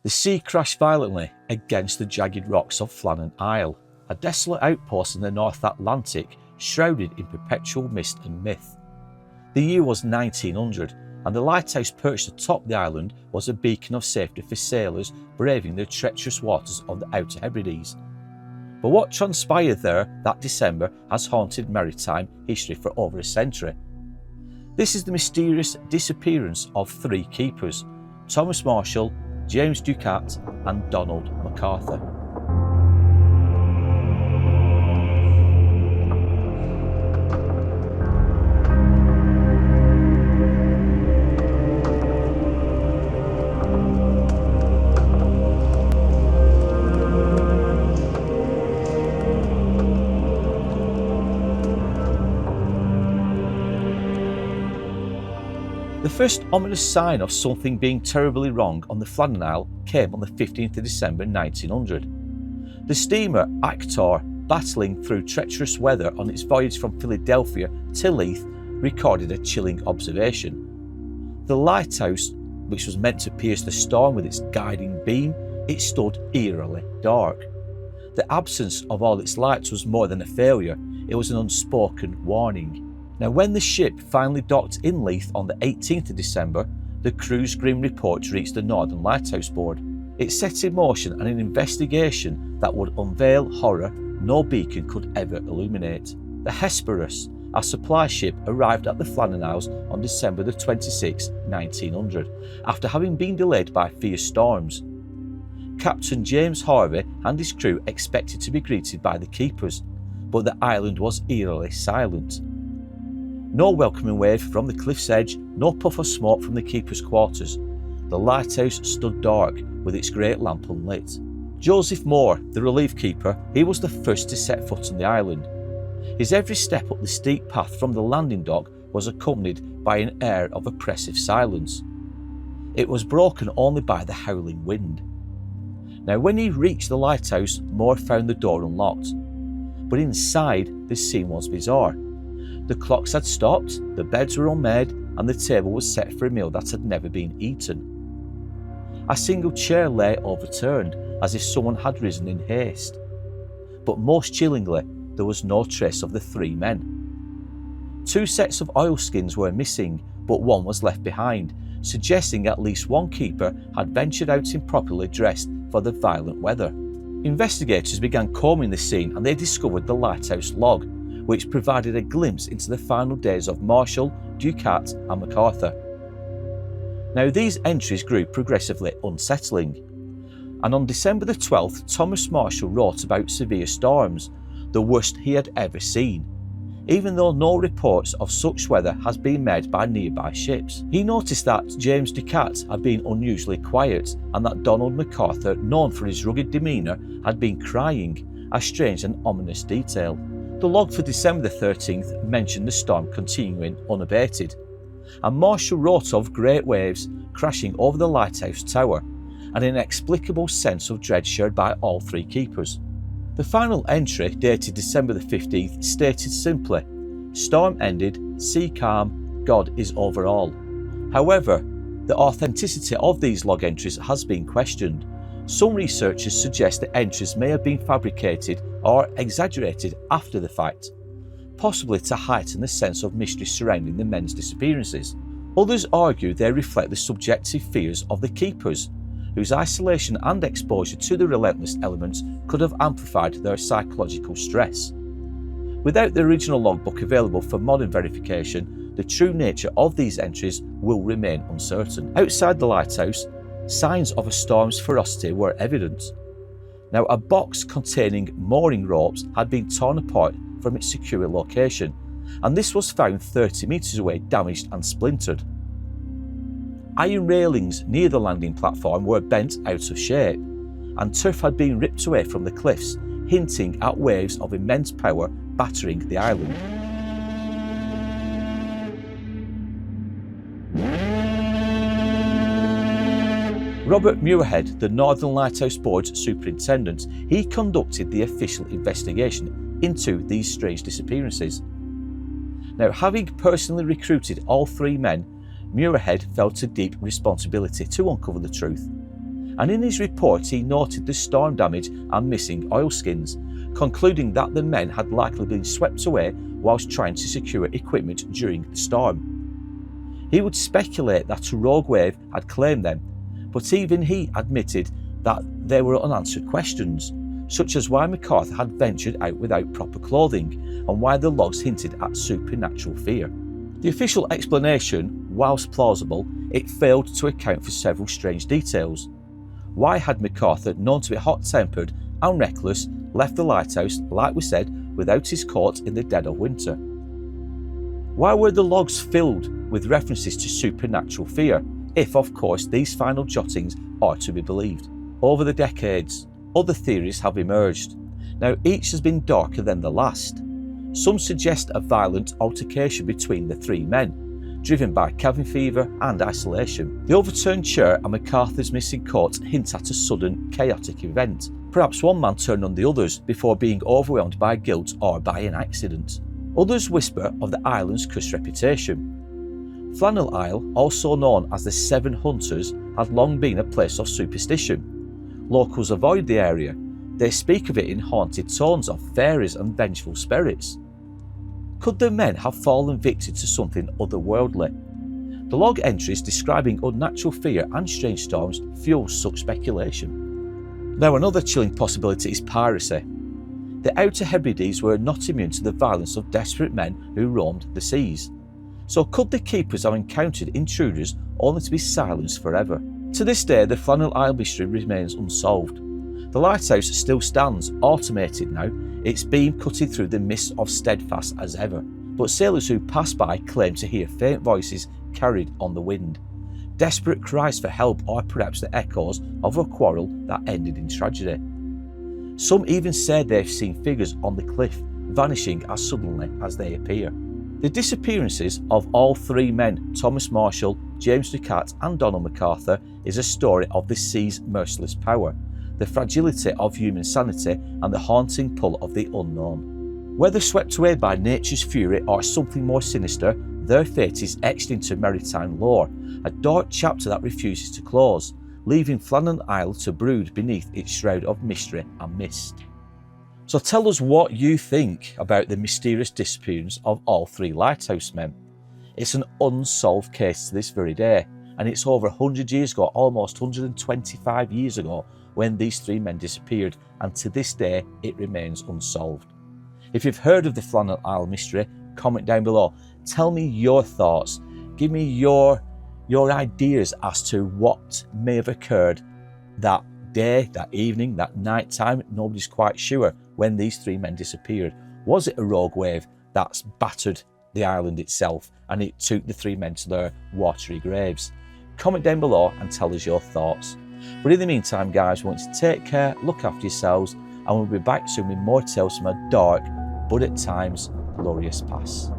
The sea crashed violently against the jagged rocks of Flannan Isle, a desolate outpost in the North Atlantic shrouded in perpetual mist and myth. The year was 1900, and the lighthouse perched atop the island was a beacon of safety for sailors braving the treacherous waters of the Outer Hebrides. But what transpired there that December has haunted maritime history for over a century. This is the mysterious disappearance of three keepers: Thomas Marshall, James Ducat and Donald McArthur. The first ominous sign of something being terribly wrong on the Flannan Isle came on the 15th of December 1900. The steamer Actor, battling through treacherous weather on its voyage from Philadelphia to Leith, recorded a chilling observation. The lighthouse, which was meant to pierce the storm with its guiding beam, it stood eerily dark. The absence of all its lights was more than a failure, it was an unspoken warning. Now, when the ship finally docked in Leith on the 18th of December, the crew's grim report reached the Northern Lighthouse Board. It set in motion an investigation that would unveil horror no beacon could ever illuminate. The Hesperus, a supply ship, arrived at the Flannan Isles on December the 26th, 1900, after having been delayed by fierce storms. Captain James Harvey and his crew expected to be greeted by the keepers, but the island was eerily silent. No welcoming wave from the cliff's edge, no puff of smoke from the keeper's quarters. The lighthouse stood dark, with its great lamp unlit. Joseph Moore, the relief keeper, he was the first to set foot on the island. His every step up the steep path from the landing dock was accompanied by an air of oppressive silence. It was broken only by the howling wind. Now, when he reached the lighthouse, Moore found the door unlocked. But inside, the scene was bizarre. The clocks had stopped, the beds were unmade, and the table was set for a meal that had never been eaten. A single chair lay overturned, as if someone had risen in haste. But most chillingly, there was no trace of the three men. Two sets of oilskins were missing, but one was left behind, suggesting at least one keeper had ventured out improperly dressed for the violent weather. Investigators began combing the scene and they discovered the lighthouse log, which provided a glimpse into the final days of Marshall, Ducat and McArthur. Now, these entries grew progressively unsettling, and on December the 12th, Thomas Marshall wrote about severe storms, the worst he had ever seen, even though no reports of such weather has been made by nearby ships. He noticed that James Ducat had been unusually quiet, and that Donald McArthur, known for his rugged demeanour, had been crying, a strange and ominous detail. The log for December the 13th mentioned the storm continuing unabated, and Marshall wrote of great waves crashing over the lighthouse tower, an inexplicable sense of dread shared by all three keepers. The final entry, dated December the 15th, stated simply, "Storm ended, sea calm, God is over all." However, the authenticity of these log entries has been questioned. Some researchers suggest the entries may have been fabricated or exaggerated after the fact, possibly to heighten the sense of mystery surrounding the men's disappearances. Others argue they reflect the subjective fears of the keepers, whose isolation and exposure to the relentless elements could have amplified their psychological stress. Without the original logbook available for modern verification, the true nature of these entries will remain uncertain. Outside the lighthouse, signs of a storm's ferocity were evident. Now, a box containing mooring ropes had been torn apart from its secure location, and this was found 30 metres away, damaged and splintered. Iron railings near the landing platform were bent out of shape, and turf had been ripped away from the cliffs, hinting at waves of immense power battering the island. Robert Muirhead, the Northern Lighthouse Board's superintendent, he conducted the official investigation into these strange disappearances. Now, having personally recruited all three men, Muirhead felt a deep responsibility to uncover the truth. and in his report he noted the storm damage and missing oilskins, concluding that the men had likely been swept away whilst trying to secure equipment during the storm. He would speculate that a rogue wave had claimed them, but even he admitted that there were unanswered questions, such as why McArthur had ventured out without proper clothing and why the logs hinted at supernatural fear. The official explanation, whilst plausible, it failed to account for several strange details. Why had McArthur, known to be hot-tempered and reckless, left the lighthouse, like we said, without his coat in the dead of winter? Why were the logs filled with references to supernatural fear, if of course these final jottings are to be believed? Over the decades, other theories have emerged. Now each has been darker than the last. Some suggest a violent altercation between the three men, driven by cabin fever and isolation. The overturned chair and McArthur's missing coat hint at a sudden, chaotic event. Perhaps one man turned on the others before being overwhelmed by guilt or by an accident. Others whisper of the island's cursed reputation. Flannan Isle, also known as the Seven Hunters, had long been a place of superstition. Locals avoid the area. They speak of it in haunted tones of fairies and vengeful spirits. Could the men have fallen victim to something otherworldly? The log entries describing unnatural fear and strange storms fuel such speculation. Now another chilling possibility is piracy. The Outer Hebrides were not immune to the violence of desperate men who roamed the seas. So could the keepers have encountered intruders only to be silenced forever? To this day, the Flannan Isle mystery remains unsolved. The lighthouse still stands, automated now, its beam cutting through the mist of steadfast as ever. But sailors who pass by claim to hear faint voices carried on the wind. Desperate cries for help, or perhaps the echoes of a quarrel that ended in tragedy. Some even say they've seen figures on the cliff, vanishing as suddenly as they appear. The disappearances of all three men, Thomas Marshall, James Ducat and Donald McArthur, is a story of the sea's merciless power, the fragility of human sanity and the haunting pull of the unknown. Whether swept away by nature's fury or something more sinister, their fate is etched into maritime lore, a dark chapter that refuses to close, leaving Flannan Isle to brood beneath its shroud of mystery and mist. So tell us what you think about the mysterious disappearance of all three lighthouse men. It's an unsolved case to this very day, and it's over 100 years ago, almost 125 years ago, when these three men disappeared, and to this day it remains unsolved. If you've heard of the Flannan Isle mystery, comment down below. Tell me your thoughts. Give me your ideas as to what may have occurred that day, that evening, that night time. Nobody's quite sure when these three men disappeared. Was it a rogue wave that's battered the island itself and it took the three men to their watery graves? Comment down below and tell us your thoughts. But in the meantime, guys, we want you to take care, look after yourselves, and we'll be back soon with more tales from a dark, but at times glorious past.